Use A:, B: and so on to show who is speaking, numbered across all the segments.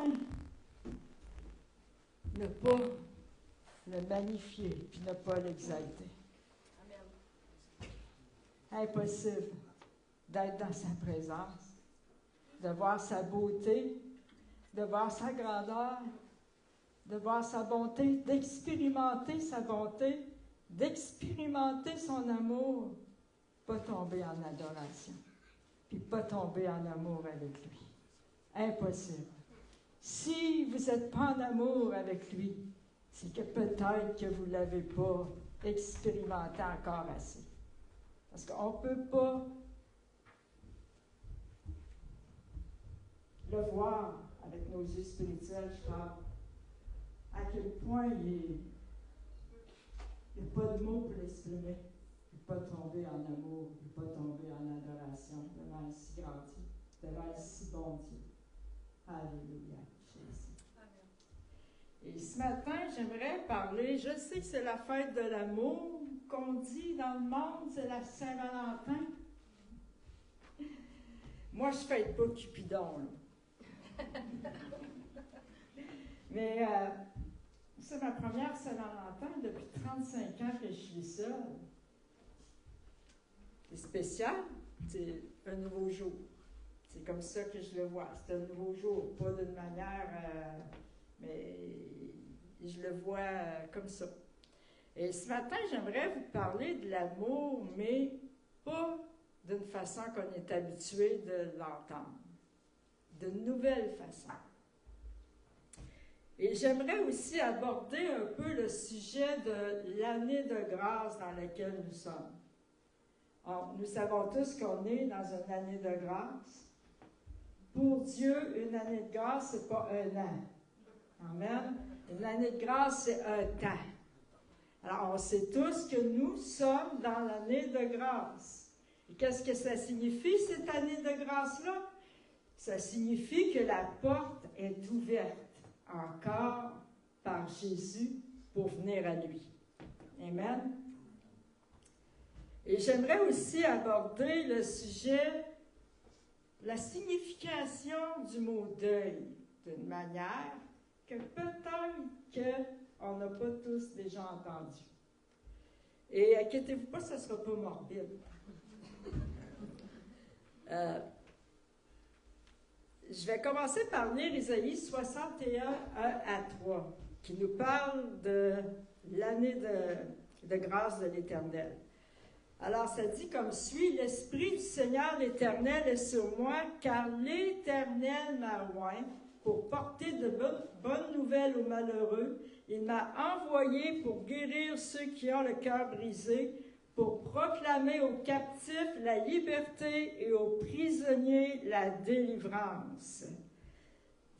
A: matin, ne pas le magnifier puis ne pas l'exalter. Impossible d'être dans sa présence, de voir sa beauté, de voir sa grandeur, de voir sa bonté, d'expérimenter sa bonté, d'expérimenter son amour, pas tomber en adoration, puis pas tomber en amour avec lui. Impossible. Si vous n'êtes pas en amour avec lui, c'est que peut-être que vous ne l'avez pas expérimenté encore assez. Parce qu'on ne peut pas le voir avec nos yeux spirituels, je parle, à quel point il n'y a pas de mots pour l'exprimer. Il ne peut pas tomber en amour, il ne peut pas tomber en adoration devant un si grand Dieu, devant un si bon Dieu. Alléluia, Jésus. Amen. Et ce matin, j'aimerais parler, je sais que c'est la fête de l'amour, qu'on dit dans le monde, c'est la Saint-Valentin. Moi, je ne fête pas Cupidon, là. Mais c'est ma première Saint-Valentin depuis 35 ans que je suis seule. C'est spécial, c'est un nouveau jour. C'est comme ça que je le vois. C'est un nouveau jour, pas d'une manière, mais je le vois comme ça. Et ce matin, j'aimerais vous parler de l'amour, mais pas d'une façon qu'on est habitué de l'entendre, d'une nouvelle façon. Et j'aimerais aussi aborder un peu le sujet de l'année de grâce dans laquelle nous sommes. Alors, nous savons tous qu'on est dans une année de grâce. Pour Dieu, une année de grâce, ce n'est pas un an. Amen. Une année de grâce, c'est un temps. Alors, on sait tous que nous sommes dans l'année de grâce. Et qu'est-ce que ça signifie, cette année de grâce-là? Ça signifie que la porte est ouverte encore par Jésus pour venir à lui. Amen. Et j'aimerais aussi aborder le sujet, la signification du mot deuil, d'une manière que peut-être qu'on n'a pas tous déjà entendu. Et inquiétez-vous pas, ça ne sera pas morbide. Je vais commencer par lire Isaïe 61, 1 à 3, qui nous parle de l'année de grâce de l'Éternel. Alors, ça dit comme suit: « L'Esprit du Seigneur l'Éternel est sur moi, car l'Éternel m'a oint pour porter de bonnes nouvelles aux malheureux. Il m'a envoyé pour guérir ceux qui ont le cœur brisé, pour proclamer aux captifs la liberté et aux prisonniers la délivrance. »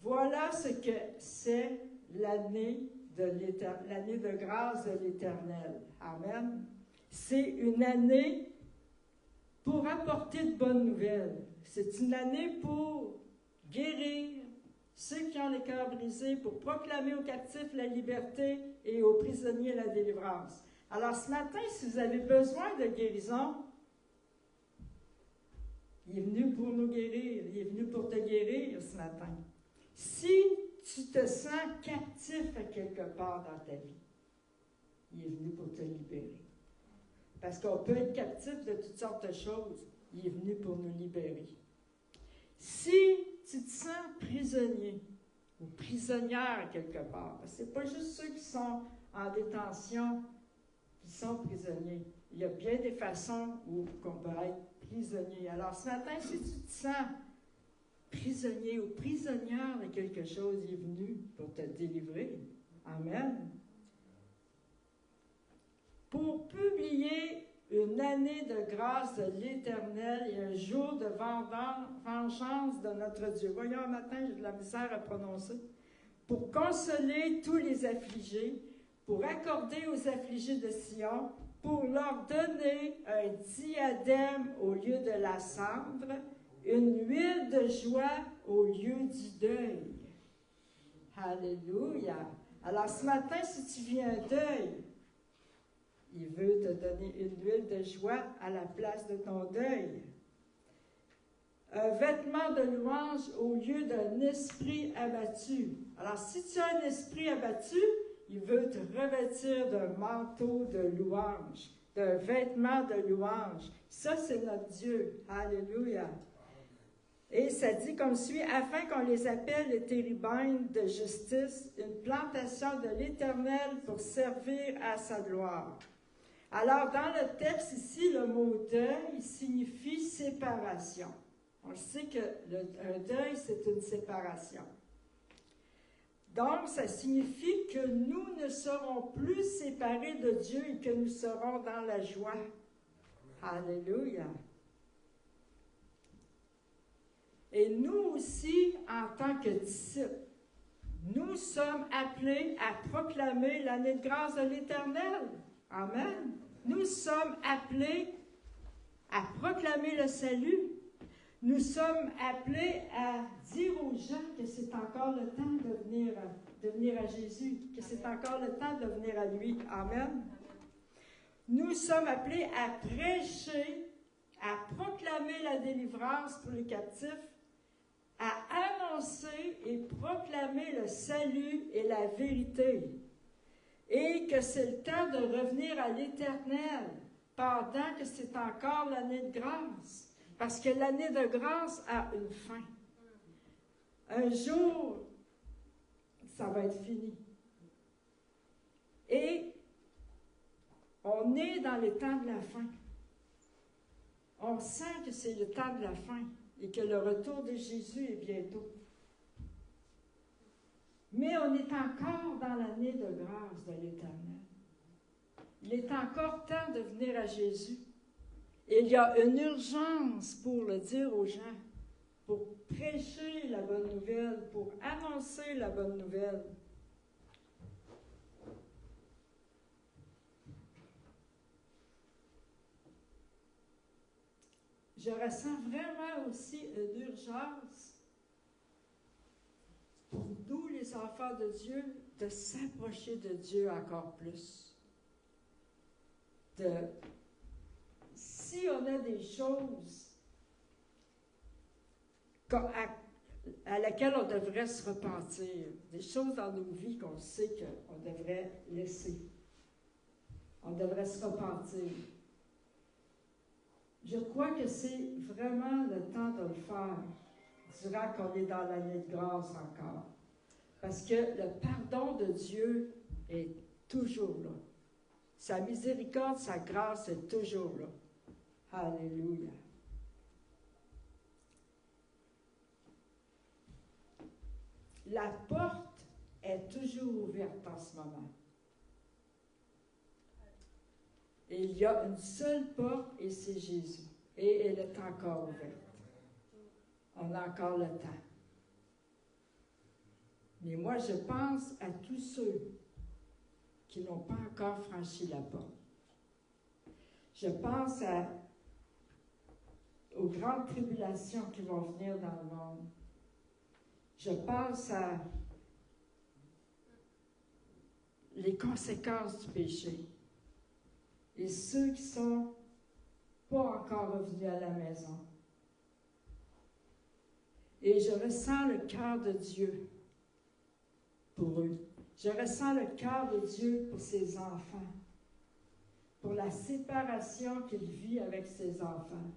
A: Voilà ce que c'est l'année de grâce de l'Éternel. Amen. C'est une année pour apporter de bonnes nouvelles. C'est une année pour guérir ceux qui ont le cœur brisé, pour proclamer aux captifs la liberté et aux prisonniers la délivrance. Alors ce matin, si vous avez besoin de guérison, il est venu pour nous guérir, il est venu pour te guérir ce matin. Si tu te sens captif à quelque part dans ta vie, il est venu pour te libérer. Parce qu'on peut être captif de toutes sortes de choses. Il est venu pour nous libérer. Si tu te sens prisonnier ou prisonnière quelque part, parce que ce n'est pas juste ceux qui sont en détention qui sont prisonniers. Il y a bien des façons où on peut être prisonnier. Alors ce matin, si tu te sens prisonnier ou prisonnière de quelque chose, il est venu pour te délivrer. Amen. Pour publier une année de grâce de l'Éternel et un jour de vengeance de notre Dieu. Voyons, un matin, j'ai de la misère à prononcer. Pour consoler tous les affligés, pour accorder aux affligés de Sion, pour leur donner un diadème au lieu de la cendre, une huile de joie au lieu du deuil. Alléluia. Alors ce matin, si tu vis un deuil, il veut te donner une huile de joie à la place de ton deuil. un vêtement de louange au lieu d'un esprit abattu. Alors, si tu as un esprit abattu, il veut te revêtir d'un manteau de louange, d'un vêtement de louange. Ça, c'est notre Dieu. Alléluia. Et ça dit comme suit, afin qu'on les appelle les térubins de justice, une plantation de l'Éternel pour servir à sa gloire. Alors, dans le texte ici, le mot deuil signifie séparation. On sait qu'un deuil, c'est une séparation. Donc, ça signifie que nous ne serons plus séparés de Dieu et que nous serons dans la joie. Alléluia. Et nous aussi, en tant que disciples, nous sommes appelés à proclamer l'année de grâce de l'Éternel. Amen. Nous sommes appelés à proclamer le salut. Nous sommes appelés à dire aux gens que c'est encore le temps de venir à Jésus, que c'est encore le temps de venir à lui. Amen. Nous sommes appelés à prêcher, à proclamer la délivrance pour les captifs, à annoncer et proclamer le salut et la vérité. Et que c'est le temps de revenir à l'Éternel pendant que c'est encore l'année de grâce. Parce que l'année de grâce a une fin. Un jour, ça va être fini. Et on est dans les temps de la fin. On sent que c'est le temps de la fin et que le retour de Jésus est bientôt. Mais on est encore dans l'année de grâce de l'Éternel. Il est encore temps de venir à Jésus. Et il y a une urgence pour le dire aux gens, pour prêcher la bonne nouvelle, pour annoncer la bonne nouvelle. Je ressens vraiment aussi une urgence pour nous, les enfants de Dieu, de s'approcher de Dieu encore plus. Si on a des choses à laquelle on devrait se repentir, des choses dans nos vies qu'on sait qu'on devrait laisser, on devrait se repentir. Je crois que c'est vraiment le temps de le faire, durant qu'on est dans l'année de grâce encore. Parce que le pardon de Dieu est toujours là. Sa miséricorde, sa grâce est toujours là. Alléluia. La porte est toujours ouverte en ce moment. Et il y a une seule porte et c'est Jésus. Et elle est encore ouverte. On a encore le temps. Mais moi, je pense à tous ceux qui n'ont pas encore franchi la porte. Je pense aux grandes tribulations qui vont venir dans le monde. Je pense à les conséquences du péché. Et ceux qui ne sont pas encore revenus à la maison. Et je ressens le cœur de Dieu pour eux. Je ressens le cœur de Dieu pour ses enfants, pour la séparation qu'il vit avec ses enfants.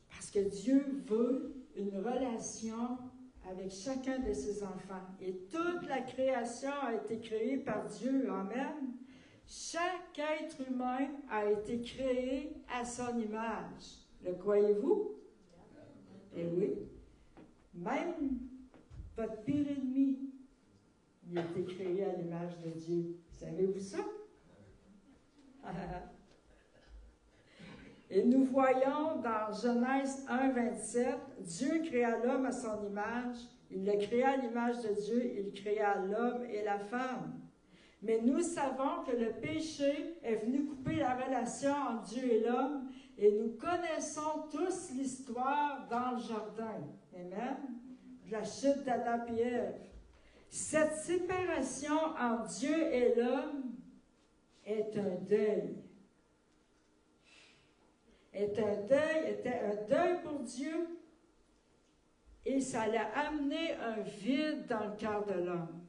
A: Parce que Dieu veut une relation avec chacun de ses enfants. Et toute la création a été créée par Dieu. Amen. Chaque être humain a été créé à son image. Le croyez-vous? Eh oui. Même votre pire ennemi, il a été créé à l'image de Dieu. Savez-vous ça? Et nous voyons dans Genèse 1, 27, Dieu créa l'homme à son image, il le créa à l'image de Dieu, il créa l'homme et la femme. Mais nous savons que le péché est venu couper la relation entre Dieu et l'homme, et nous connaissons tous l'histoire dans le jardin. Amen? De la chute d'Adam et Ève. Cette séparation entre Dieu et l'homme est un deuil. était un deuil pour Dieu, et ça allait amener un vide dans le cœur de l'homme.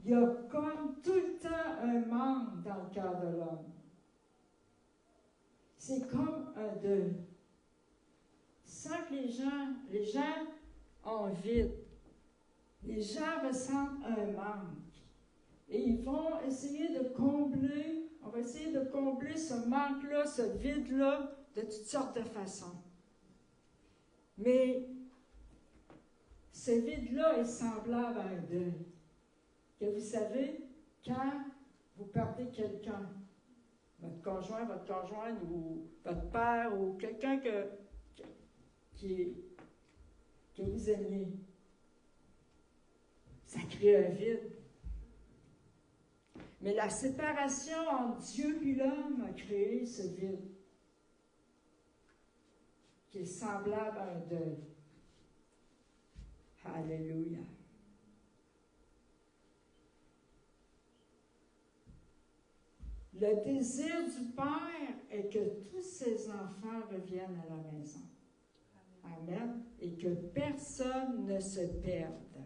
A: Il y a comme tout le temps un manque dans le cœur de l'homme. C'est comme un deuil. Sans que les gens ont un vide. Les gens ressentent un manque. Et ils vont essayer de combler, on va essayer de combler ce manque-là, ce vide-là, de toutes sortes de façons. Mais ce vide-là est semblable à un deuil. Que vous savez, quand vous perdez quelqu'un, votre conjoint, votre conjointe, ou votre père, ou quelqu'un que vous aimiez, ça crée un vide. Mais la séparation entre Dieu et l'homme a créé ce vide, qui est semblable à un deuil. Alléluia. Le désir du Père est que tous ses enfants reviennent à la maison. Amen. Et que personne ne se perde.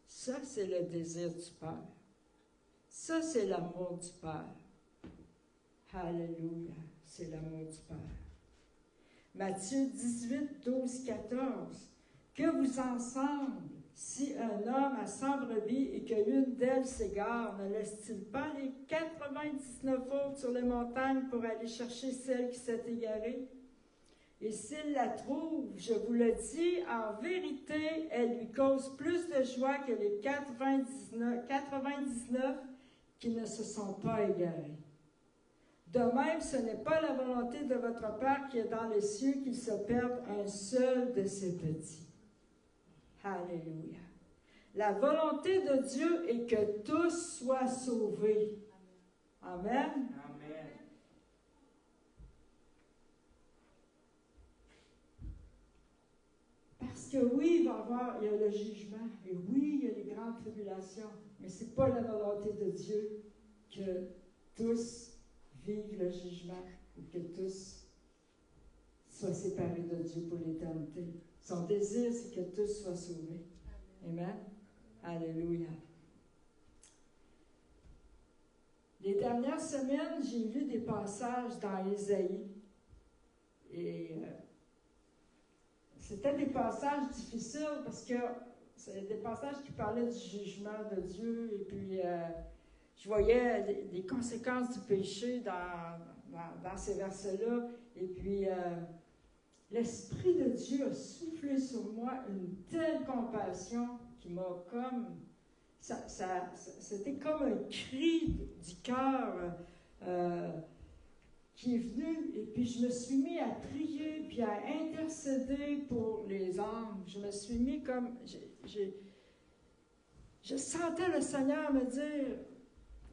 A: Ça, c'est le désir du Père. Ça, c'est l'amour du Père. Alléluia. C'est l'amour du Père. Matthieu 18, 12, 14. Que vous ensemble, si un homme a 100 brebis et que l'une d'elles s'égare, ne laisse-t-il pas les 99 autres sur les montagnes pour aller chercher celle qui s'est égarée? Et s'il la trouve, je vous le dis, en vérité, elle lui cause plus de joie que les 99 qui ne se sont pas égarés. De même, ce n'est pas la volonté de votre Père qui est dans les cieux qu'il se perde un seul de ses petits. Alléluia. La volonté de Dieu est que tous soient sauvés. Amen. Amen. Parce que oui, il y a le jugement, et oui, il y a les grandes tribulations, mais ce n'est pas la volonté de Dieu que tous vivent le jugement ou que tous soient séparés de Dieu pour l'éternité. Son désir, c'est que tous soient sauvés. Amen. Alléluia. Les dernières semaines, j'ai lu des passages dans Ésaïe. Et c'était des passages difficiles parce que c'est des passages qui parlaient du jugement de Dieu. Et puis, je voyais les conséquences du péché dans ces versets-là. Et puis, l'Esprit de Dieu a soufflé sur moi une telle compassion qui m'a comme... c'était comme un cri du cœur qui est venu, et puis je me suis mis à prier, puis à intercéder pour les âmes. Je me suis mis comme... Je sentais le Seigneur me dire,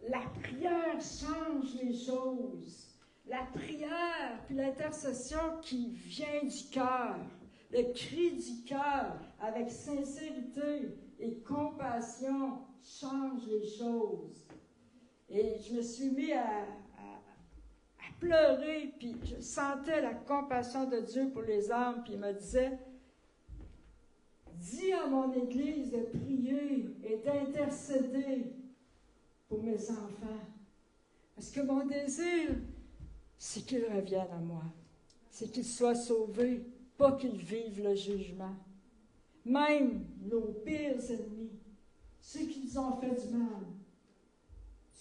A: la prière change les choses. La prière, puis l'intercession qui vient du cœur, le cri du cœur avec sincérité et compassion change les choses. Et je me suis mis à pleurer, puis je sentais la compassion de Dieu pour les âmes, puis il me disait, dis à mon Église de prier et d'intercéder pour mes enfants. Parce que mon désir, c'est qu'ils reviennent à moi. C'est qu'ils soient sauvés, pas qu'ils vivent le jugement. Même nos pires ennemis, ceux qui nous ont fait du mal,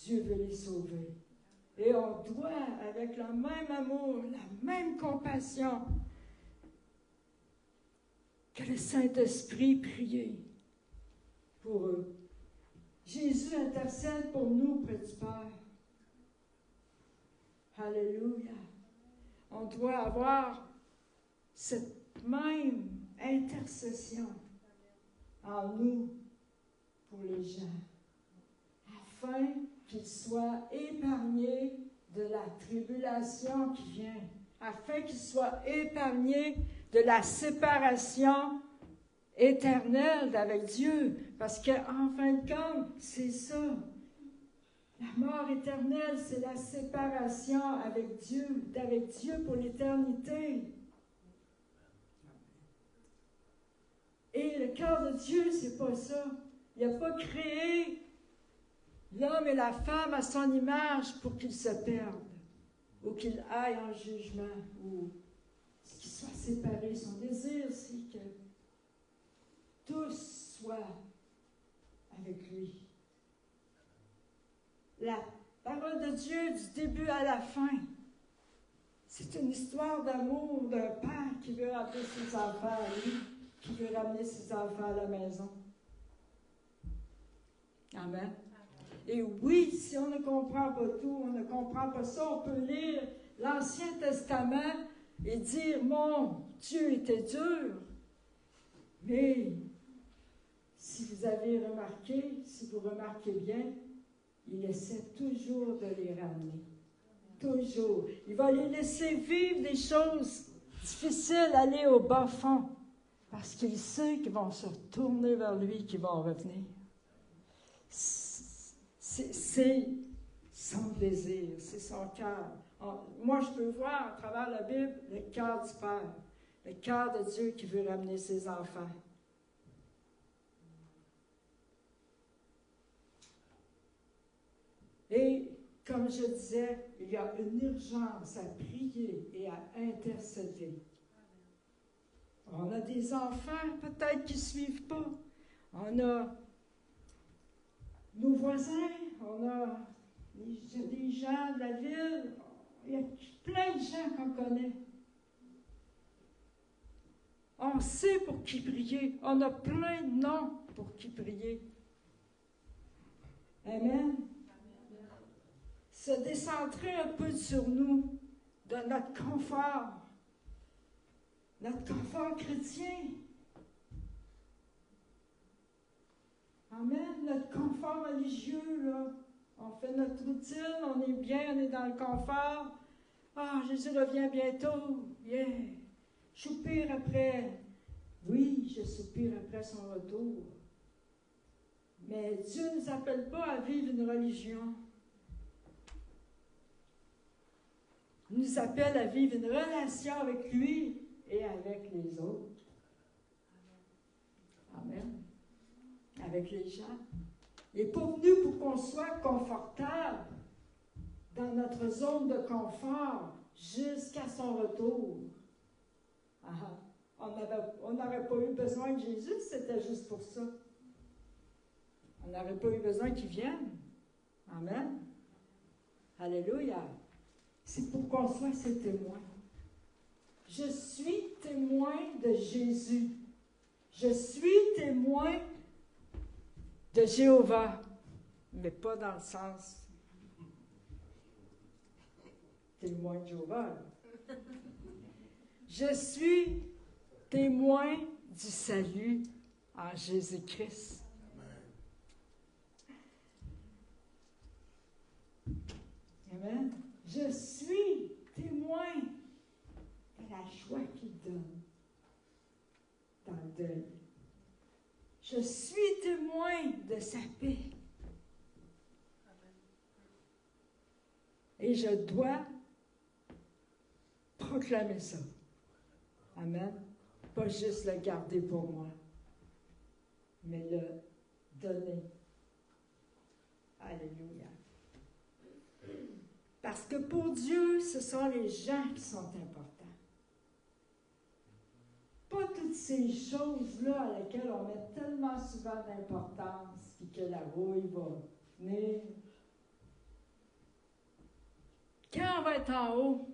A: Dieu veut les sauver. Et on doit, avec le même amour, la même compassion, que le Saint-Esprit prier pour eux. Jésus intercède pour nous près du Père. Alléluia. On doit avoir cette même intercession en nous pour les gens, afin qu'ils soient épargnés de la tribulation qui vient, afin qu'ils soient épargnés de la séparation éternelle avec Dieu. Parce qu'en fin de compte, c'est ça. La mort éternelle, c'est la séparation avec Dieu pour l'éternité. Et le cœur de Dieu, c'est pas ça. Il n'a pas créé l'homme et la femme à son image pour qu'ils se perdent, ou qu'ils aillent en jugement, ou qu'ils soient séparés. Son désir, c'est que tous soient avec lui. La parole de Dieu, du début à la fin, c'est une histoire d'amour d'un père qui veut ramener ses enfants à lui, qui veut ramener ses enfants à la maison. Amen. Et oui, si on ne comprend pas tout, on ne comprend pas ça, on peut lire l'Ancien Testament et dire, mon Dieu était dur. Mais si vous avez remarqué, si vous remarquez bien, il essaie toujours de les ramener. Toujours. Il va les laisser vivre des choses difficiles, aller au bas fond, parce qu'il sait qu'ils vont se retourner vers lui, qu'ils vont revenir. C'est son désir, c'est son cœur. Moi, je peux voir à travers la Bible le cœur du Père, le cœur de Dieu qui veut ramener ses enfants. Et comme je disais, il y a une urgence à prier et à intercéder. On a des enfants peut-être qui ne suivent pas. On a nos voisins, on a des gens de la ville. Il y a plein de gens qu'on connaît. On sait pour qui prier. On a plein de noms pour qui prier. Amen. Se décentrer un peu sur nous, de notre confort chrétien. Amen. Notre confort religieux, là. On fait notre routine, on est bien, on est dans le confort. Ah, Jésus revient bientôt. Yeah. Je soupire après. Oui, je soupire après son retour. Mais Dieu ne nous appelle pas à vivre une religion. Il nous appelle à vivre une relation avec lui et avec les autres. Amen. Avec les gens. Il n'est pas venu pour qu'on soit confortable dans notre zone de confort jusqu'à son retour. On n'aurait pas eu besoin de Jésus, c'était juste pour ça. On n'aurait pas eu besoin qu'il vienne. Amen. Alléluia. C'est pour qu'on soit ses témoins. Je suis témoin de Jésus. Je suis témoin de Jéhovah, mais pas dans le sens témoin de Jéhovah. Je suis témoin du salut en Jésus-Christ. Amen. Je suis témoin de la joie qu'il donne dans le deuil. Je suis témoin de sa paix. Et je dois proclamer ça. Amen. Pas juste le garder pour moi, mais le donner. Alléluia. Parce que pour Dieu, ce sont les gens qui sont importants. Pas toutes ces choses-là à lesquelles on met tellement souvent d'importance, puis que la rouille va venir. Quand on va être en haut,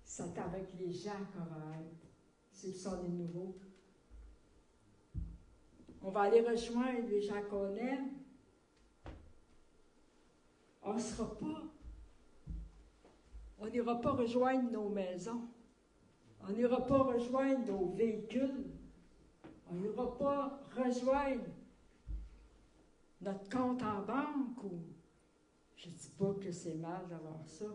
A: c'est avec les gens qu'on va être, ceux qui sont des nouveaux. On va aller rejoindre les gens qu'on aime. On ne sera pas. On n'ira pas rejoindre nos maisons. On n'ira pas rejoindre nos véhicules. On n'ira pas rejoindre notre compte en banque. Ou je ne dis pas que c'est mal d'avoir ça,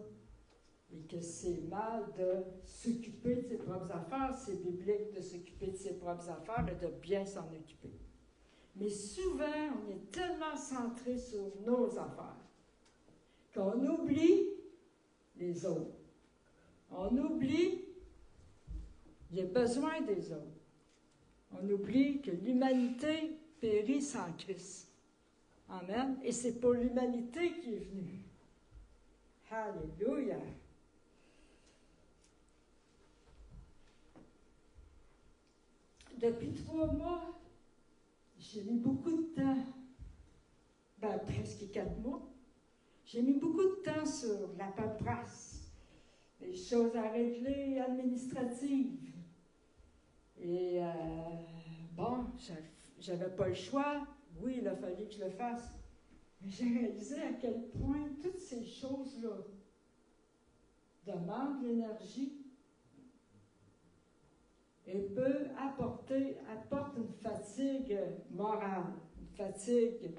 A: et que c'est mal de s'occuper de ses propres affaires. C'est biblique de s'occuper de ses propres affaires et de bien s'en occuper. Mais souvent, on est tellement centré sur nos affaires qu'on oublie les autres. On oublie qu'il y a besoin des autres. On oublie que l'humanité périt sans Christ. Amen. Et c'est pour l'humanité qui est venue. Alléluia. Depuis 3 mois, j'ai mis beaucoup de temps, presque 4 mois, j'ai mis beaucoup de temps sur la paperasse, les choses à régler administratives. Et j'avais pas le choix. Oui, il a fallu que je le fasse. Mais j'ai réalisé à quel point toutes ces choses-là demandent de l'énergie et apporte une fatigue morale, une fatigue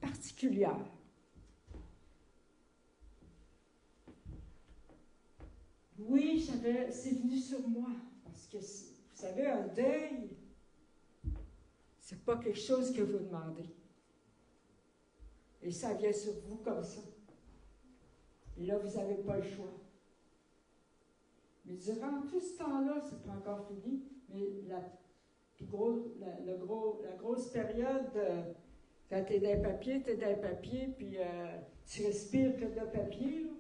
A: particulière. Oui, c'est venu sur moi, parce que, vous savez, un deuil, c'est pas quelque chose que vous demandez. Et ça vient sur vous comme ça. Et là, vous n'avez pas le choix. Mais durant tout ce temps-là, c'est pas encore fini, mais la grosse période, quand tu es dans les papiers, puis tu respires que de papier,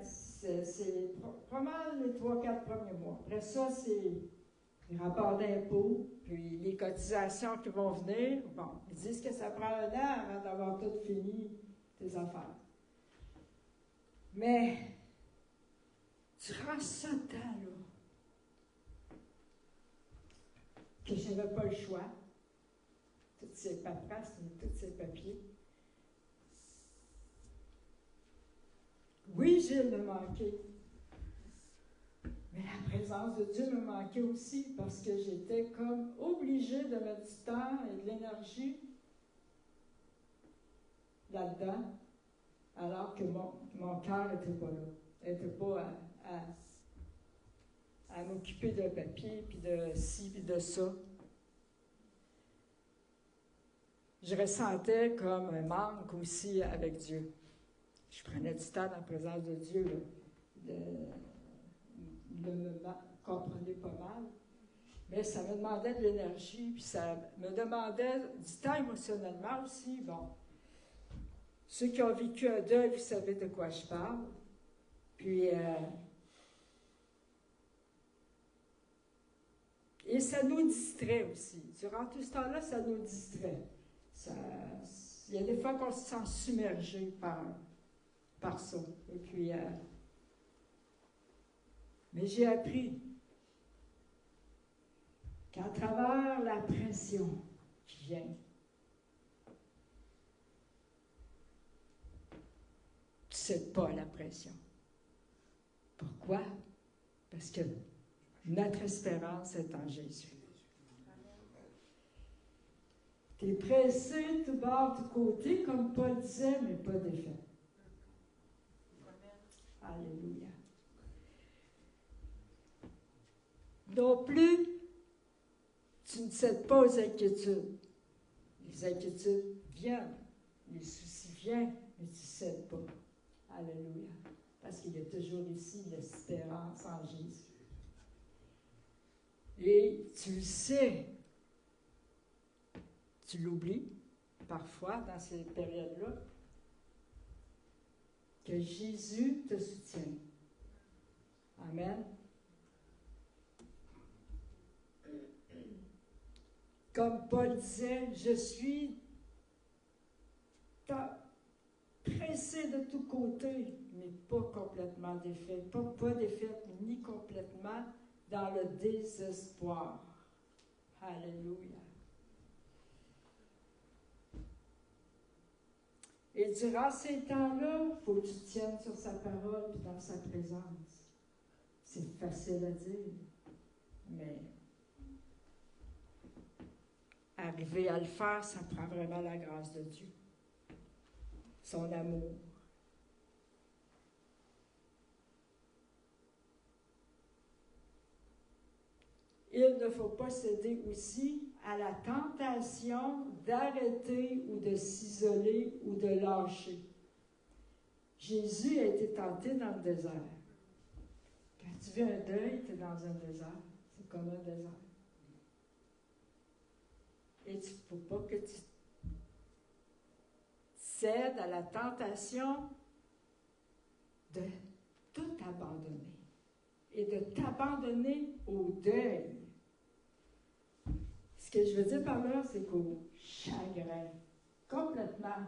A: c'est pas mal les 3-4 premiers mois. Après ça, c'est les rapports d'impôts, puis les cotisations qui vont venir. Bon, ils disent que ça prend 1 an avant d'avoir tout fini tes affaires. Mais, durant ce temps-là, que je n'avais pas le choix, toutes ces paperasses, tous ces papiers, oui, Gilles me manquait. Mais la présence de Dieu me manquait aussi parce que j'étais comme obligée de mettre du temps et de l'énergie là-dedans, alors que mon cœur n'était pas là. N'était pas à m'occuper de papier, puis de ci, puis de ça. Je ressentais comme un manque aussi avec Dieu. Je prenais du temps dans la présence de Dieu, là, me comprenait pas mal. Mais ça me demandait de l'énergie, puis ça me demandait du temps émotionnellement aussi. Bon, ceux qui ont vécu un deuil, vous savez de quoi je parle. Puis, et ça nous distrait aussi. Durant tout ce temps-là, ça nous distrait. Il y a des fois qu'on se sent submergé par ça. Et puis, mais j'ai appris qu'à travers la pression qui vient, tu ne cèdes pas à la pression. Pourquoi? Parce que notre espérance est en Jésus. Tu es pressé tout bord, tout côté, comme Paul disait, mais pas défait. Alléluia. Non plus, tu ne cèdes pas aux inquiétudes. Les inquiétudes viennent, les soucis viennent, mais tu ne cèdes pas. Alléluia. Parce qu'il y a toujours ici l'espérance en Jésus. Et tu le sais, tu l'oublies parfois dans ces périodes-là, que Jésus te soutient. Amen. Comme Paul disait, je suis pressé de tous côtés, mais pas complètement défaite. Pas défaite, ni complètement dans le désespoir. Alléluia. Et durant ces temps-là, il faut que tu tiennes sur sa parole et dans sa présence. C'est facile à dire, mais arriver à le faire, ça prend vraiment la grâce de Dieu, son amour. Il ne faut pas céder aussi à la tentation d'arrêter ou de s'isoler ou de lâcher. Jésus a été tenté dans le désert. Quand tu vis un deuil, tu es dans un désert. C'est comme un désert. Et il ne faut pas que tu cèdes à la tentation de tout abandonner et de t'abandonner au deuil. Ce que je veux dire par là, c'est qu'au chagrin, complètement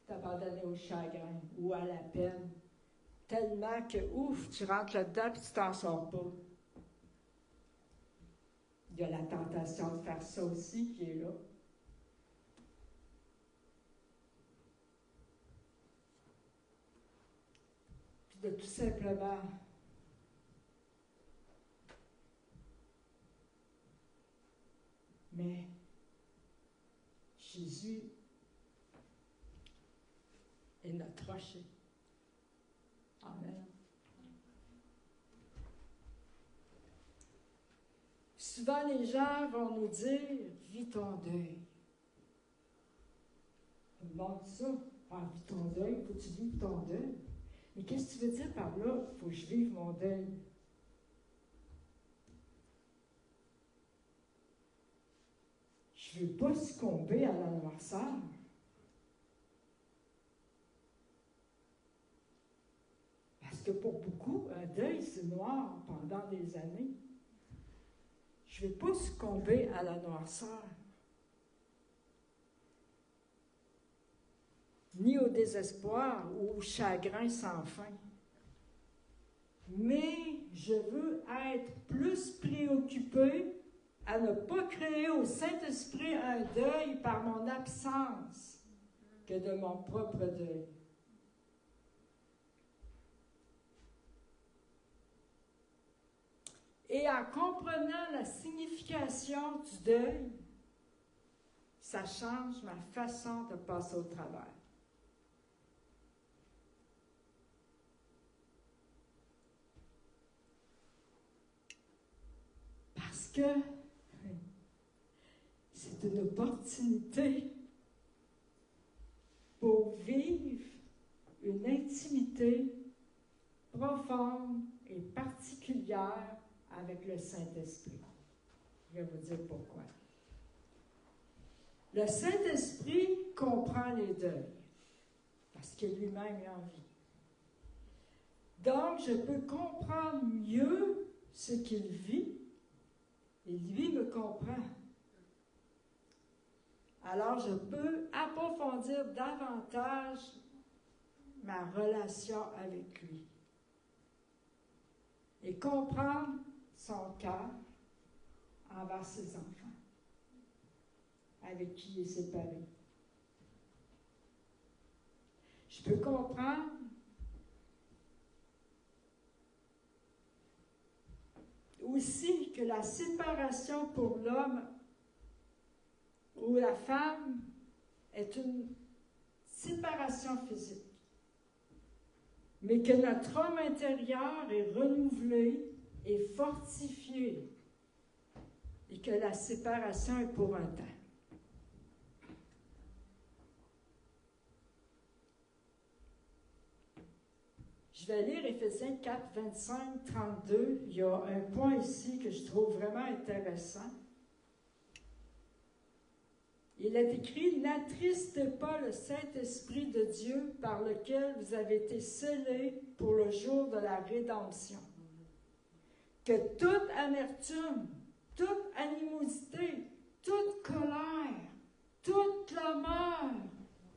A: t'abandonner au chagrin ou à la peine, tellement que, ouf, tu rentres là-dedans et tu t'en sors pas. Il y a la tentation de faire ça aussi qui est là. Puis de tout simplement mais Jésus est notre rocher. Amen. Souvent, les gens vont nous dire « Vis ton deuil ». On me demande ça. « Ah, vis ton deuil, il faut que tu vives ton deuil. » Mais qu'est-ce que tu veux dire par là? Il faut que je vive mon deuil. Je ne veux pas succomber à la noirceur. Parce que pour beaucoup, un deuil, c'est noir pendant des années. Je ne veux pas succomber à la noirceur. Ni au désespoir ou au chagrin sans fin. Mais je veux être plus préoccupé à ne pas créer au Saint-Esprit un deuil par mon absence que de mon propre deuil. Et en comprenant la signification du deuil, ça change ma façon de passer au travers. Parce que c'est une opportunité pour vivre une intimité profonde et particulière avec le Saint-Esprit. Je vais vous dire pourquoi. Le Saint-Esprit comprend les deuils, parce que lui-même est en vie. Donc, je peux comprendre mieux ce qu'il vit, et lui me comprend. Alors, je peux approfondir davantage ma relation avec lui et comprendre son cœur envers ses enfants, avec qui il est séparé. Je peux comprendre aussi que la séparation pour l'homme ou la femme est une séparation physique, mais que notre homme intérieur est renouvelé et fortifié et que la séparation est pour un temps. Je vais lire Éphésiens 4, 25, 32. Il y a un point ici que je trouve vraiment intéressant. Il est écrit « N'attristez pas le Saint-Esprit de Dieu par lequel vous avez été scellés pour le jour de la rédemption. Que toute amertume, toute animosité, toute colère, toute clameur,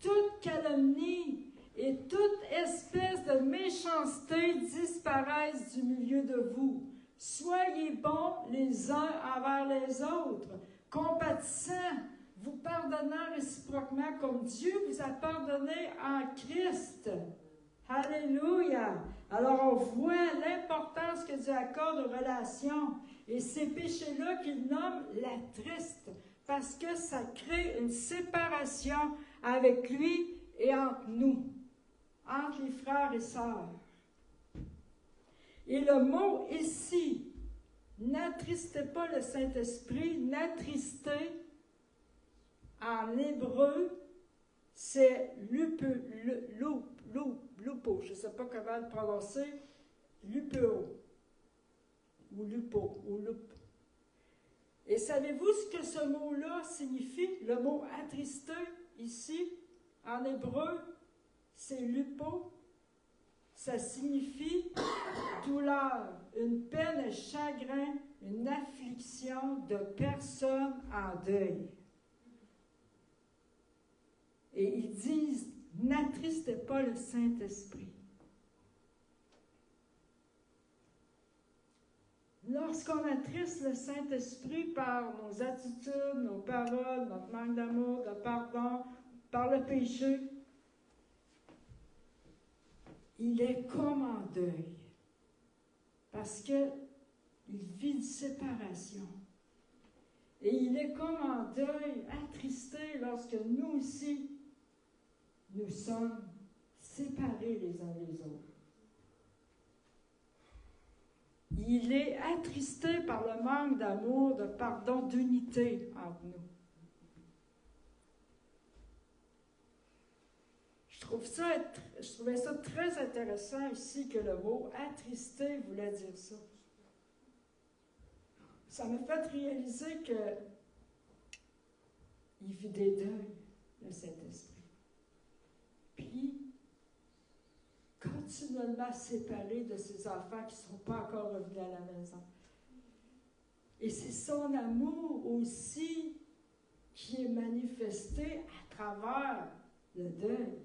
A: toute calomnie et toute espèce de méchanceté disparaissent du milieu de vous. Soyez bons les uns envers les autres, compatissants, vous pardonnant réciproquement comme Dieu vous a pardonné en Christ. » Alléluia! Alors on voit l'importance que Dieu accorde aux relations et ces péchés-là qu'il nomme l'attriste, parce que ça crée une séparation avec lui et entre nous, entre les frères et sœurs. Et le mot ici, N'attristez pas le Saint-Esprit. N'attrister, en hébreu, c'est lupo, je ne sais pas comment le prononcer, lupeo, ou lupo, ou lup. Et savez-vous ce que ce mot-là signifie? Le mot attrister, ici, en hébreu, c'est lupo. Ça signifie douleur, une peine, un chagrin, une affliction de personne en deuil. Et ils disent, n'attristez pas le Saint-Esprit. Lorsqu'on attriste le Saint-Esprit par nos attitudes, nos paroles, notre manque d'amour, de pardon, par le péché, il est comme en deuil. Parce qu'il vit une séparation. Et il est comme en deuil, attristé, lorsque nous aussi, nous sommes séparés les uns des autres. Il est attristé par le manque d'amour, de pardon, d'unité entre nous. Je trouvais ça très intéressant ici que le mot « attristé » voulait dire ça. Ça m'a fait réaliser que il vit des deuils, le Saint-Esprit. Puis, continuellement séparé de ses enfants qui ne sont pas encore revenus à la maison. Et c'est son amour aussi qui est manifesté à travers le deuil.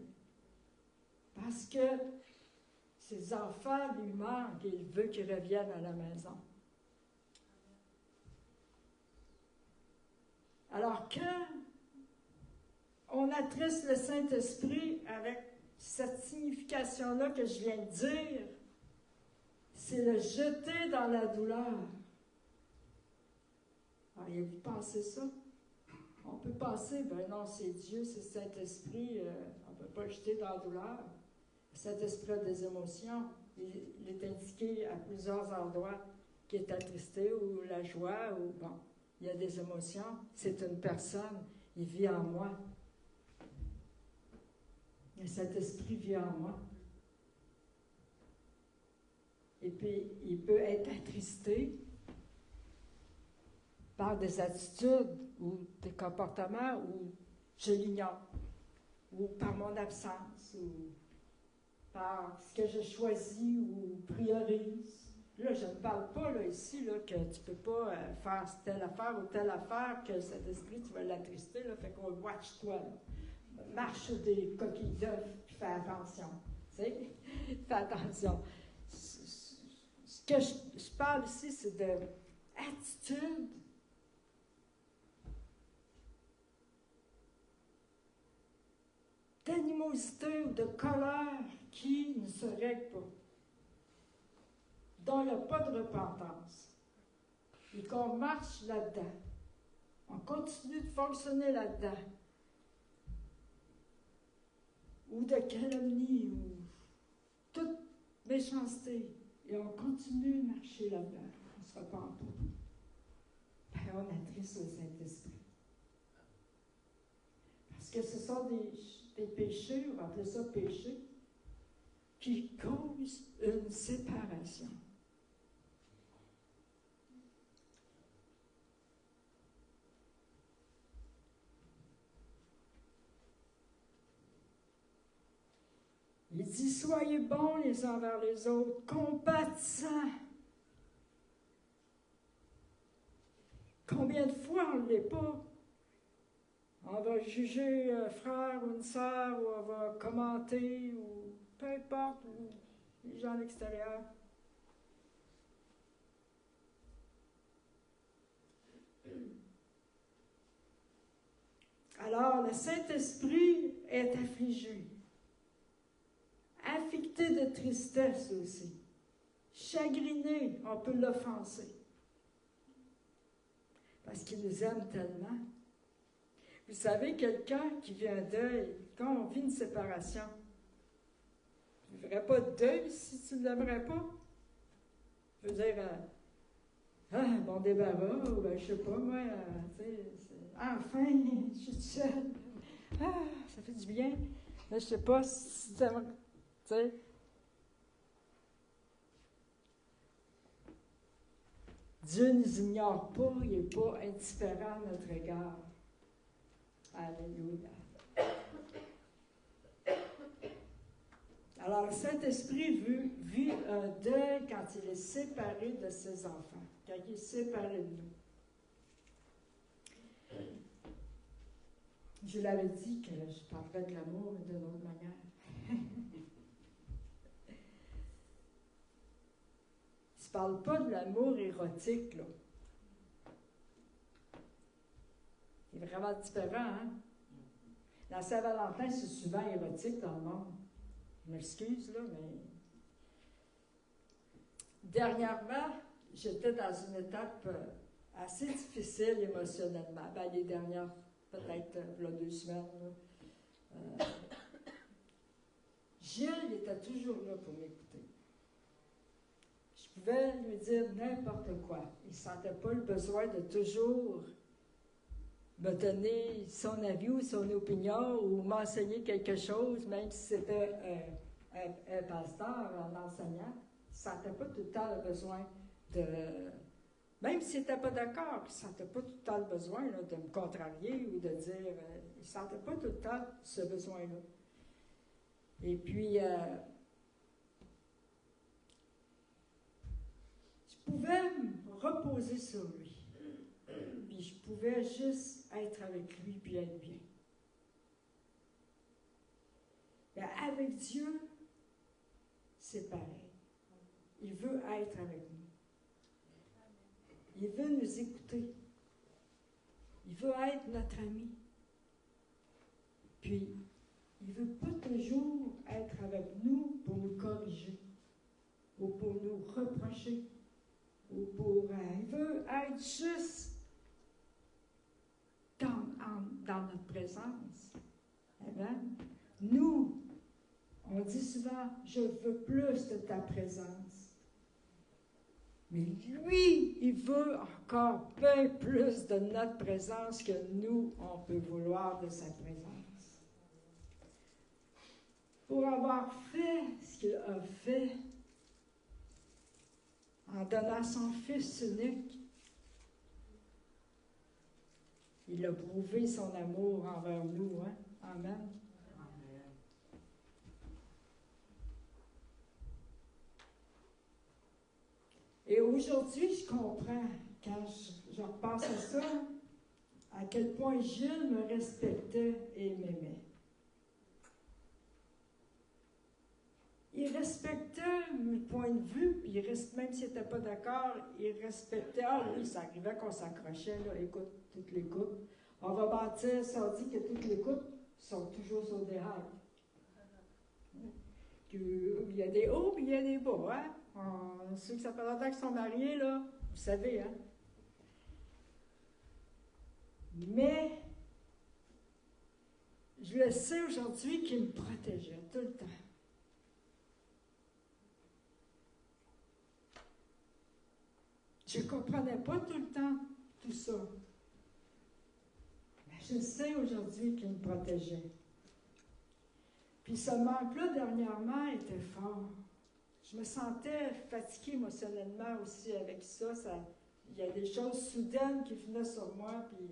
A: Parce que ses enfants lui manquent et il veut qu'ils reviennent à la maison. Alors, quand on attriste le Saint-Esprit avec cette signification-là que je viens de dire, c'est le jeter dans la douleur. Alors, il a vu penser ça. On peut penser, ben non, c'est Dieu, c'est le Saint-Esprit, on ne peut pas le jeter dans la douleur. Le Saint-Esprit a des émotions. Il est indiqué à plusieurs endroits qu'il est attristé ou la joie, ou bon, il y a des émotions. C'est une personne, il vit en moi. Le Saint-Esprit vit en moi. Et puis, il peut être attristé par des attitudes ou des comportements où je l'ignore, ou par mon absence, ou par ce que je choisis ou priorise. Là, je ne parle pas là, ici là, que tu ne peux pas faire telle affaire ou telle affaire, que cet esprit, tu vas l'attrister, là, fait qu'on watch toi. Là. Marche des coquilles d'œufs, puis fais attention. Tu sais? Fais attention. Ce que je parle ici, c'est d'attitude. D'animosité ou de colère qui ne se règle pas, dont il n'y a pas de repentance, et qu'on marche là-dedans, on continue de fonctionner là-dedans, ou de calomnie, ou toute méchanceté, et on continue de marcher là-dedans, on ne se repent pas, ben on attriste le Saint-Esprit. Parce que ce sont des péchés, on va appeler ça péché, qui causent une séparation. Il dit, soyez bons les uns envers les autres, compatissants. Combien de fois on ne l'est pas? On va juger un frère ou une sœur, ou on va commenter, ou peu importe, ou les gens à l'extérieur. Alors, le Saint-Esprit est affligé, affecté de tristesse aussi, chagriné, on peut l'offenser, parce qu'il nous aime tellement. Vous savez, quelqu'un qui vit un deuil, quand on vit une séparation, tu ne ferais pas de deuil si tu ne l'aimerais pas. Je veux dire, bon débarras, ou ben, je sais pas, moi, tu sais, enfin, je suis toute seule. Ça fait du bien. Là, je sais pas si ça va, tu sais. Dieu ne nous ignore pas, il n'est pas indifférent à notre égard. Alléluia. Alors, le Saint-Esprit vit un deuil quand il est séparé de ses enfants, quand il est séparé de nous. Je l'avais dit que je parlerais de l'amour d'une autre manière. Il ne parle pas de l'amour érotique, là. C'est vraiment différent, hein? La Saint-Valentin, c'est souvent érotique dans le monde. Je m'excuse, là, mais... Dernièrement, j'étais dans une étape assez difficile émotionnellement. Ben, les dernières, peut-être, là, 2 semaines, là. Gilles était toujours là pour m'écouter. Je pouvais lui dire n'importe quoi. Il ne sentait pas le besoin de toujours me donner son avis ou son opinion ou m'enseigner quelque chose, même si c'était un pasteur, un enseignant. Il ne sentait pas tout le temps le besoin de... Même s'il n'était pas d'accord, il ne sentait pas tout le temps le besoin là, de me contrarier ou de dire... il ne sentait pas tout le temps ce besoin-là. Et puis... je pouvais me reposer sur lui. Puis je pouvais juste être avec lui puis être bien. Mais avec Dieu, c'est pareil. Il veut être avec nous. Il veut nous écouter. Il veut être notre ami. Puis, il ne veut pas toujours être avec nous pour nous corriger ou pour nous reprocher. Ou pour, il veut être juste dans notre présence. Amen. Nous, on dit souvent, je veux plus de ta présence. Mais lui, il veut encore bien plus de notre présence que nous, on peut vouloir de sa présence. Pour avoir fait ce qu'il a fait, en donnant son Fils unique, il a prouvé son amour envers nous. Hein? Amen. Et aujourd'hui, je comprends, quand je repense à ça, à quel point Gilles me respectait et m'aimait. Il respectait mes points de vue, puis même s'il n'était pas d'accord, il respectait. Ah oui, ça arrivait qu'on s'accrochait, là, écoute, toutes les coupes. On va bâtir, ça on dit que toutes les coupes sont toujours sur des rails. Il y a des hauts, puis il y a des bas, hein? Ceux qui ça fait longtemps qu'ils sont mariés, là, vous savez, hein? Mais, je le sais aujourd'hui qu'il me protégeait tout le temps. Je ne comprenais pas tout le temps tout ça. Mais je sais aujourd'hui qu'il me protégeait. Puis ce manque-là, dernièrement, était fort. Je me sentais fatiguée émotionnellement aussi avec ça. Il y a des choses soudaines qui venaient sur moi, puis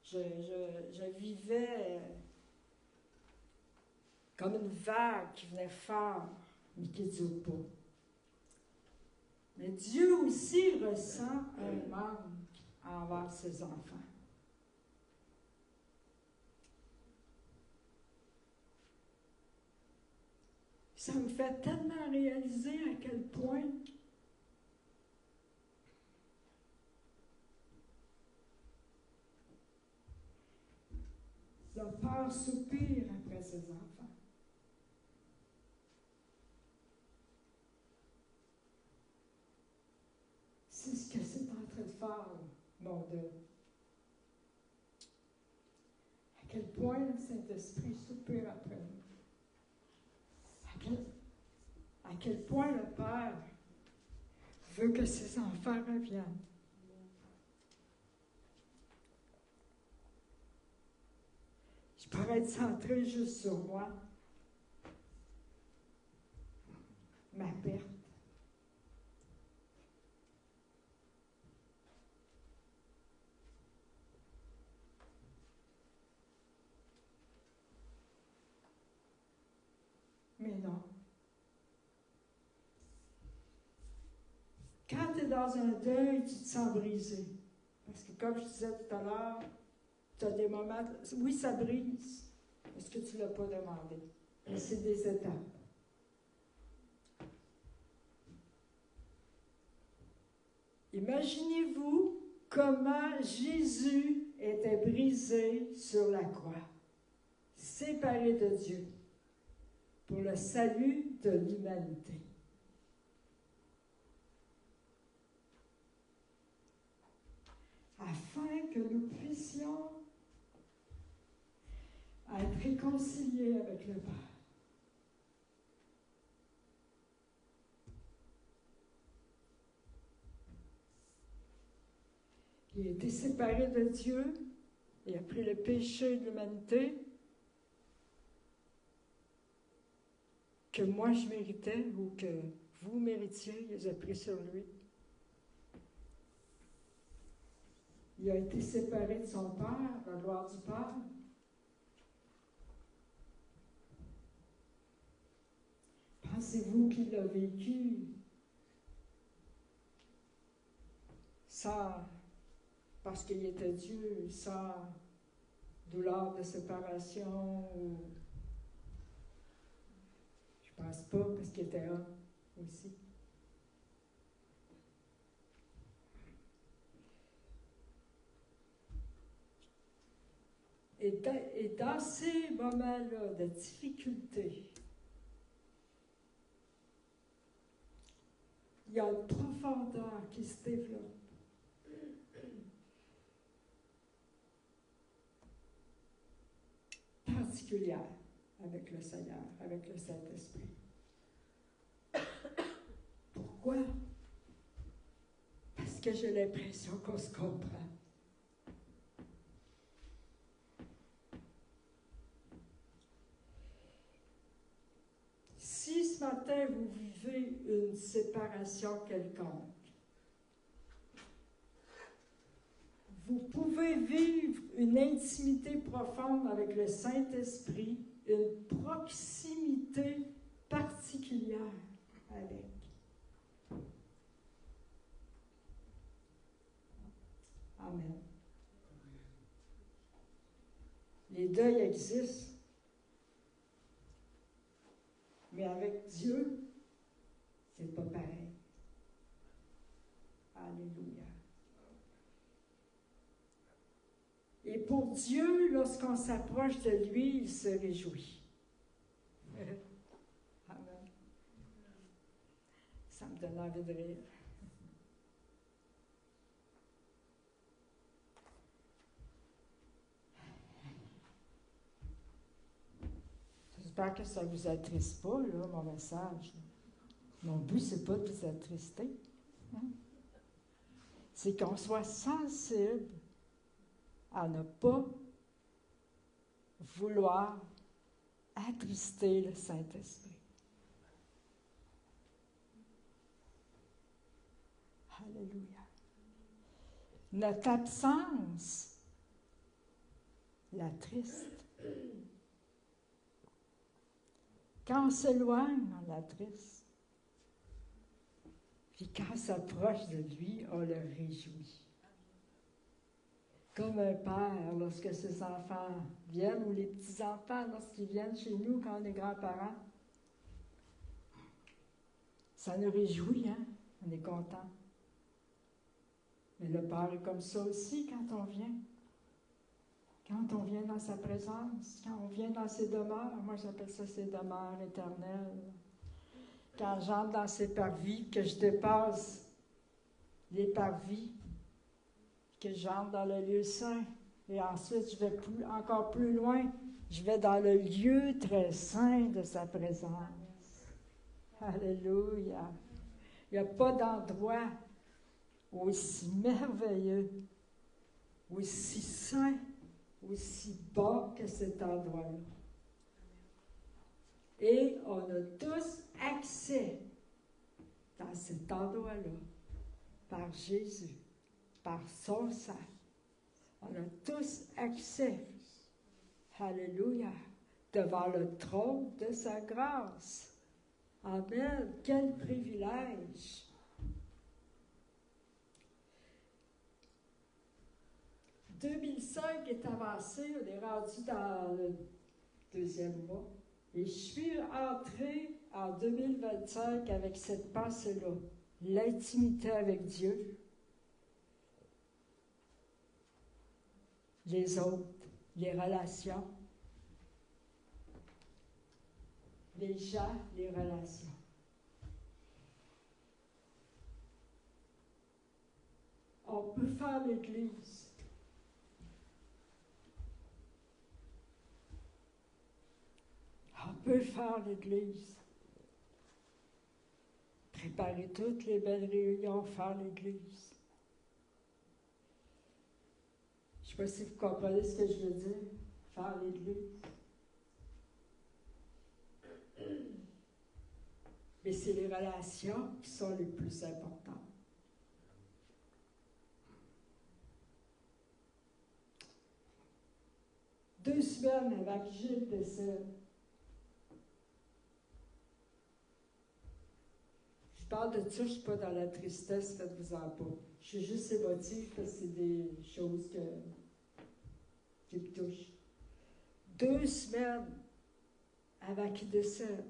A: je vivais comme une vague qui venait fort, mais qui ne dure pas. Mais Dieu aussi ressent un manque envers ses enfants. Ça me fait tellement réaliser à quel point le Père soupire après ses enfants. C'est ce que c'est en train de faire, mon Dieu. À quel point le Saint-Esprit soupire après nous. À quel point le Père veut que ses enfants reviennent. qui pourrait être centré juste sur moi, ma perte. Mais non. Quand tu es dans un deuil, tu te sens brisé. Parce que comme je disais tout à l'heure, tu as des moments, oui, ça brise, parce que tu ne l'as pas demandé. Mais c'est des étapes. Imaginez-vous comment Jésus était brisé sur la croix, séparé de Dieu, pour le salut de l'humanité. Afin que nous puissions être réconciliés avec le Père. Il a été séparé de Dieu, il a pris le péché de l'humanité que moi je méritais ou que vous méritiez, il les a pris sur lui. Il a été séparé de son Père, la gloire du Père. Pensez-vous qu'il a vécu sans, parce qu'il était Dieu, sans douleur de séparation ou je pense pas parce qu'il était homme aussi. Et dans ces moments-là de difficulté, il y a une profondeur qui se développe. Particulière avec le Seigneur, avec le Saint-Esprit. Pourquoi? Parce que j'ai l'impression qu'on se comprend. Si ce matin vous vivez une séparation quelconque, vous pouvez vivre une intimité profonde avec le Saint-Esprit, une proximité particulière avec. Amen. Les deuils existent, mais avec Dieu, c'est pas pareil. Alléluia. Et pour Dieu, lorsqu'on s'approche de lui, il se réjouit. Amen. Ça me donne envie de rire. J'espère que ça ne vous attriste pas, là, mon message. Mon but, ce n'est pas de vous attrister. Hein? C'est qu'on soit sensible à ne pas vouloir attrister le Saint-Esprit. Alléluia. Notre absence l'attriste. Quand on s'éloigne, on l'attriste. Puis quand on s'approche de lui, on le réjouit. Comme un père, lorsque ses enfants viennent, ou les petits-enfants, lorsqu'ils viennent chez nous, quand on est grands-parents, ça nous réjouit, hein? On est content. Mais le Père est comme ça aussi quand on vient. Quand on vient dans sa présence, quand on vient dans ses demeures, moi j'appelle ça ses demeures éternelles. Quand j'entre dans ses parvis, que je dépasse les parvis, que j'entre dans le lieu saint, et ensuite je vais encore plus loin, je vais dans le lieu très saint de sa présence. Alléluia. Il n'y a pas d'endroit aussi merveilleux, aussi saint, aussi bas que cet endroit-là. Et on a tous accès dans cet endroit-là par Jésus, par son sang. On a tous accès, alléluia, devant le trône de sa grâce. Amen. Quel privilège! 2005 est avancé, on est rendu dans le deuxième mois. Et je suis entrée en 2025 avec cette pensée-là, l'intimité avec Dieu, les autres, les relations, les gens, les relations. On peut faire l'Église. On peut faire l'Église. Préparer toutes les belles réunions, faire l'Église. Je ne sais pas si vous comprenez ce que je veux dire, faire l'Église. Mais c'est les relations qui sont les plus importantes. Deux semaines avant que Gilles décède, je parle de ça, je ne suis pas dans la tristesse, faites-vous-en pas. Je suis juste émotive parce que c'est des choses qui me touchent. 2 semaines avant qu'il décède,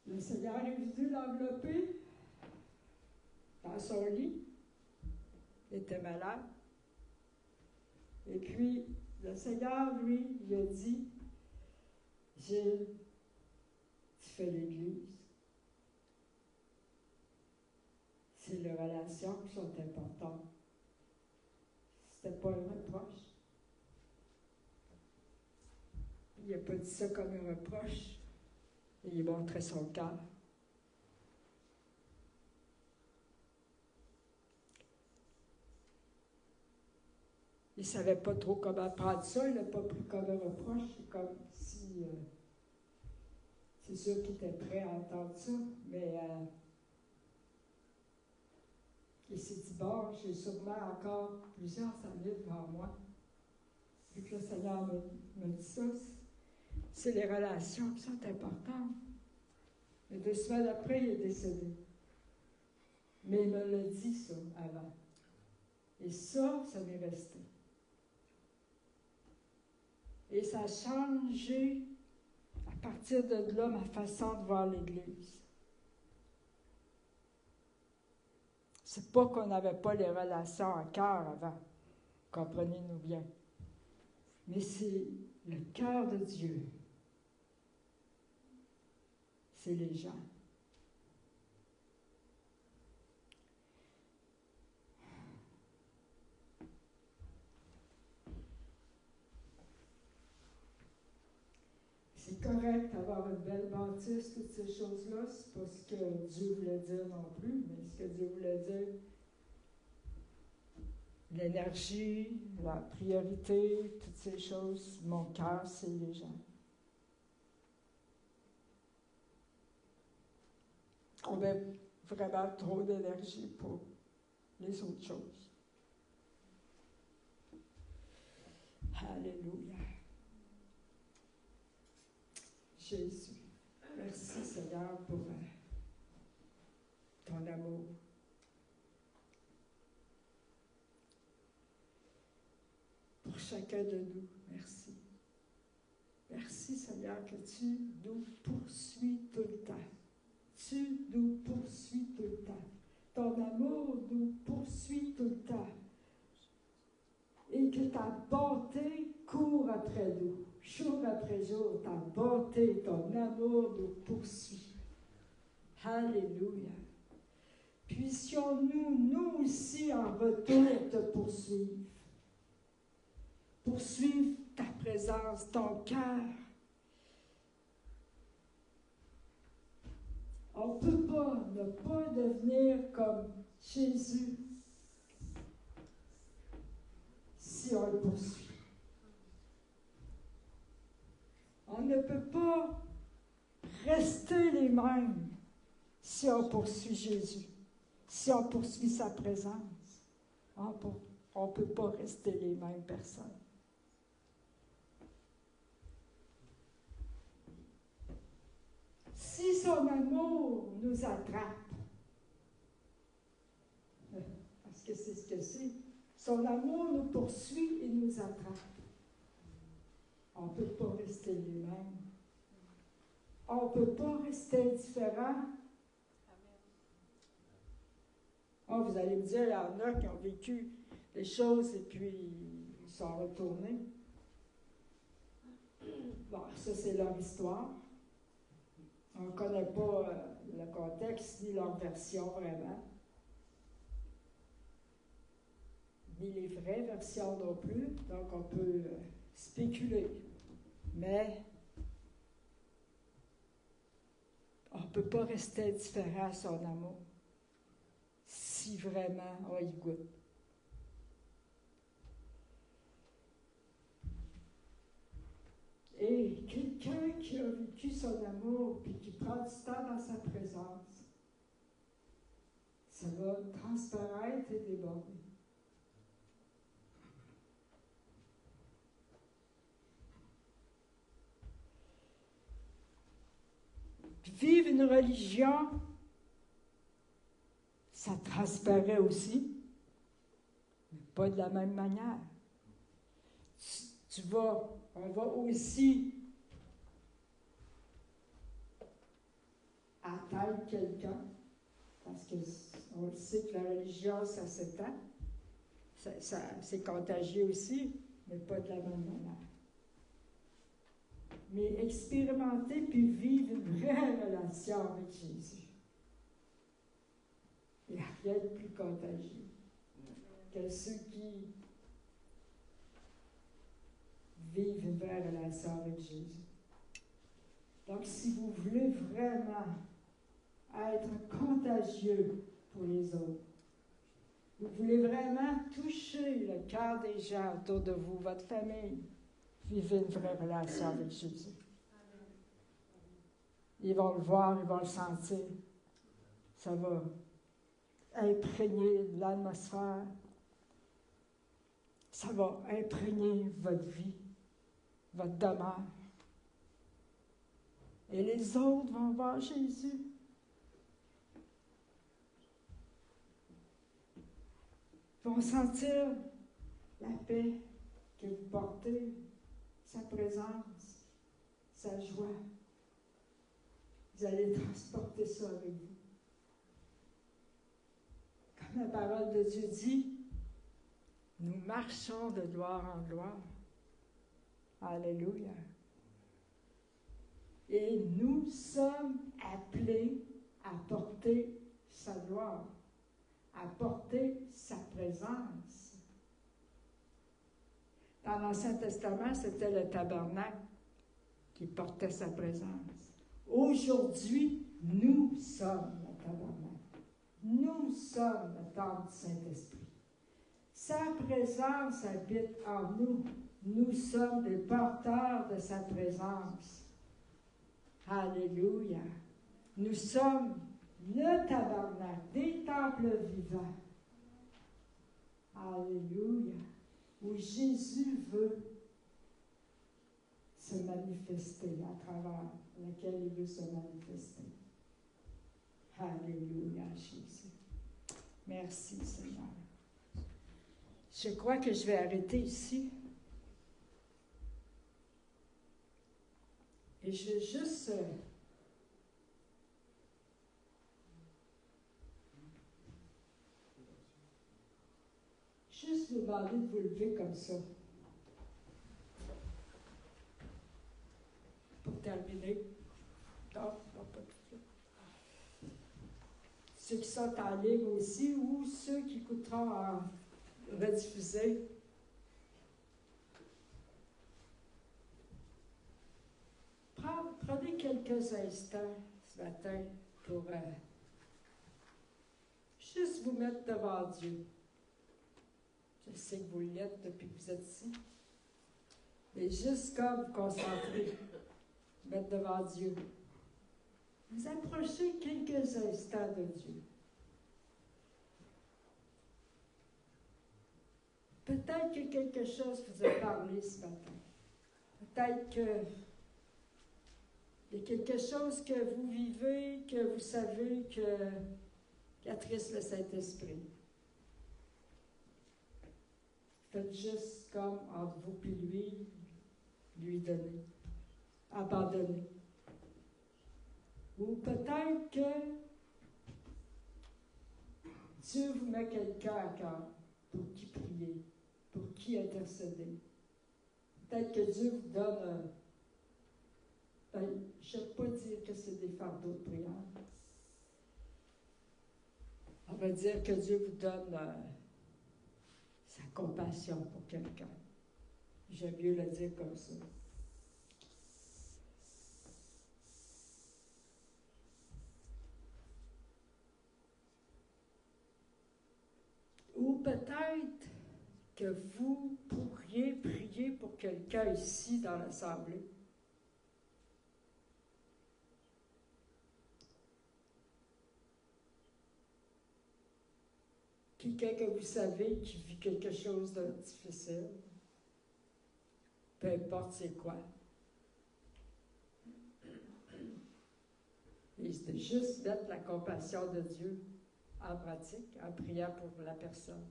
A: le Seigneur est venu l'envelopper dans son lit. Il était malade. Et puis, le Seigneur, lui, il a dit, Gilles, tu fais l'Église. C'est les relations qui sont importantes. C'était pas un reproche. Il n'a pas dit ça comme un reproche. Il montrait son cœur. Il ne savait pas trop comment prendre ça, il n'a pas pris comme un reproche, c'est comme si... c'est sûr qu'il était prêt à entendre ça, mais il s'est dit, bon, j'ai sûrement encore plusieurs années devant moi. Vu que le Seigneur me dit ça, c'est les relations qui sont importantes. Et 2 semaines après, il est décédé. Mais il me l'a dit ça avant. Et ça m'est resté. Et ça a changé, à partir de là, ma façon de voir l'Église. C'est pas qu'on n'avait pas les relations en cœur avant, comprenez-nous bien. Mais c'est le cœur de Dieu. C'est les gens. C'est correct d'avoir une belle bâtisse, toutes ces choses-là. C'est pas ce que Dieu voulait dire non plus, mais ce que Dieu voulait dire, l'énergie, la priorité, toutes ces choses, mon cœur, c'est les gens. On met vraiment trop d'énergie pour les autres choses. Alléluia. Jésus, merci Seigneur pour ton amour. Pour chacun de nous, merci. Merci Seigneur que tu nous poursuis tout le temps. Tu nous poursuis tout le temps. Ton amour nous poursuit tout le temps. Et que ta bonté court après nous. Jour après jour, ta bonté, ton amour nous poursuit. Alléluia. Puissions-nous, nous aussi, en retour, te poursuivre. Poursuivre ta présence, ton cœur. On ne peut pas ne pas devenir comme Jésus si on le poursuit. On ne peut pas rester les mêmes si on poursuit Jésus, si on poursuit sa présence. On ne peut pas rester les mêmes personnes. Si son amour nous attrape, parce que c'est ce que c'est, son amour nous poursuit et nous attrape. On ne peut pas rester les mêmes. On ne peut pas rester indifférent. Oh, vous allez me dire, il y en a qui ont vécu des choses et puis ils sont retournés. Bon, ça c'est leur histoire. On ne connaît pas le contexte ni leur version vraiment. Ni les vraies versions non plus. Donc on peut spéculer. Mais on ne peut pas rester indifférent à son amour si vraiment on y goûte. Et quelqu'un qui a vécu son amour puis qui prend du temps dans sa présence, ça va transparaître et déborder. Vivre une religion, ça transparaît aussi, mais pas de la même manière. On va aussi atteindre quelqu'un, parce qu'on le sait que la religion, ça s'étend, c'est contagieux aussi, mais pas de la même manière. Mais expérimenter puis vivre une vraie relation avec Jésus. Il n'y a rien de plus contagieux que ceux qui vivent une vraie relation avec Jésus. Donc, si vous voulez vraiment être contagieux pour les autres, vous voulez vraiment toucher le cœur des gens autour de vous, votre famille, vivez une vraie relation avec Jésus. Ils vont le voir, ils vont le sentir. Ça va imprégner l'atmosphère. Ça va imprégner votre vie, votre demeure. Et les autres vont voir Jésus. Ils vont sentir la paix que vous portez, sa présence, sa joie. Vous allez transporter ça avec vous. Comme la parole de Dieu dit, nous marchons de gloire en gloire. Alléluia. Et nous sommes appelés à porter sa gloire, à porter sa présence. Dans l'Ancien Testament, c'était le tabernacle qui portait sa présence. Aujourd'hui, nous sommes le tabernacle. Nous sommes le temple du Saint-Esprit. Sa présence habite en nous. Nous sommes des porteurs de sa présence. Alléluia. Nous sommes le tabernacle, des temples vivants. Alléluia. Où Jésus veut se manifester, à travers lequel il veut se manifester. Alléluia, Jésus. Merci, Seigneur. Je crois que je vais arrêter ici. Et je vais juste vous demander de vous lever comme ça. Pour terminer. Non, pas tout de suite. Ceux qui sont en ligne aussi, ou ceux qui écouteront en rediffusé. Prenez quelques instants ce matin pour juste vous mettre devant Dieu. Je sais que vous l'êtes depuis que vous êtes ici. Mais juste comme vous concentrer, mettre devant Dieu. Vous approchez quelques instants de Dieu. Peut-être que quelque chose vous a parlé ce matin. Peut-être que il y a quelque chose que vous vivez, que vous savez qui attriste le Saint-Esprit. Faites juste comme entre vous et lui donner, abandonner. Ou peut-être que Dieu vous met quelqu'un à cœur pour qui prier, pour qui intercéder. Peut-être que Dieu vous donne je ne vais pas dire que c'est des fardeaux de prière. On va dire que Dieu vous donne sa compassion pour quelqu'un. J'aime mieux le dire comme ça. Ou peut-être que vous pourriez prier pour quelqu'un ici dans l'Assemblée. Quelqu'un que vous savez qui vit quelque chose de difficile, peu importe c'est quoi. Et c'est juste mettre la compassion de Dieu en pratique, en priant pour la personne.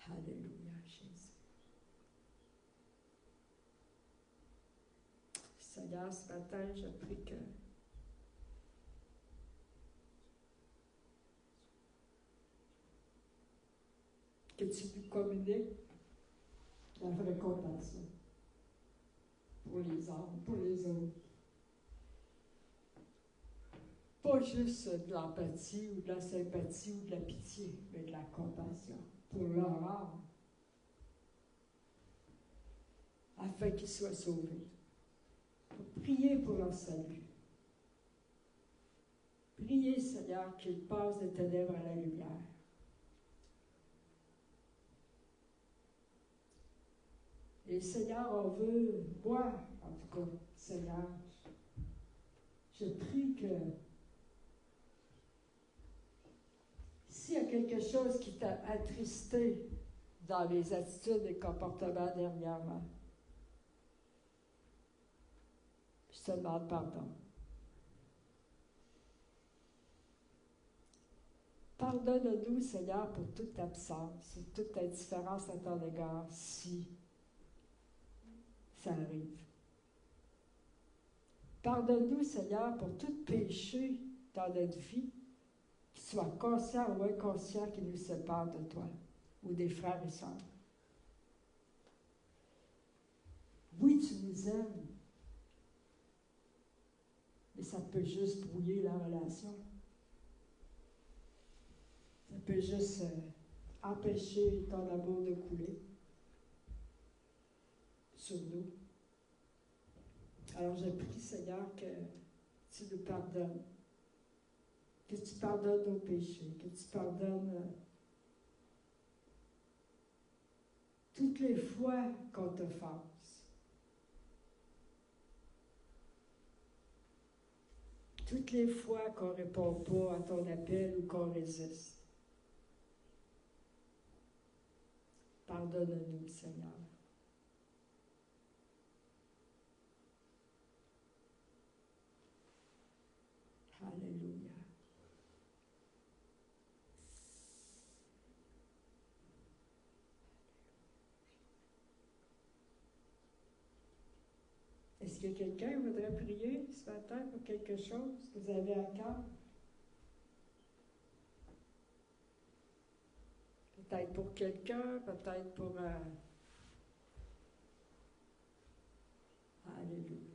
A: Alléluia, Jésus. Seigneur, ce matin, je prie que tu lui communiques la vraie compassion pour les hommes, pour les autres. Pas juste de l'empathie ou de la sympathie ou de la pitié, mais de la compassion pour leur âme, afin qu'ils soient sauvés. Pour prier pour leur salut. Priez, Seigneur, qu'ils passent des ténèbres à la lumière. Et Seigneur, on veut, moi, en tout cas, Seigneur, je prie que s'il y a quelque chose qui t'a attristé dans les attitudes et comportements dernièrement, je te demande pardon. Pardonne-nous, Seigneur, pour toute absence, toute indifférence à ton égard, si ça arrive. Pardonne-nous, Seigneur, pour tout péché dans notre vie, qu'il soit conscient ou inconscient, qui nous sépare de toi ou des frères et sœurs. Oui, tu nous aimes, mais ça peut juste brouiller la relation. Ça peut juste empêcher ton amour de couler sur nous. Alors je prie, Seigneur, que tu nous pardonnes, que tu pardonnes nos péchés, que tu pardonnes toutes les fois qu'on t'offense, toutes les fois qu'on ne répond pas à ton appel ou qu'on résiste. Pardonne-nous, Seigneur. Alléluia. Est-ce que quelqu'un voudrait prier ce matin pour quelque chose que vous avez à cœur? Peut-être pour quelqu'un, peut-être pour... Alléluia.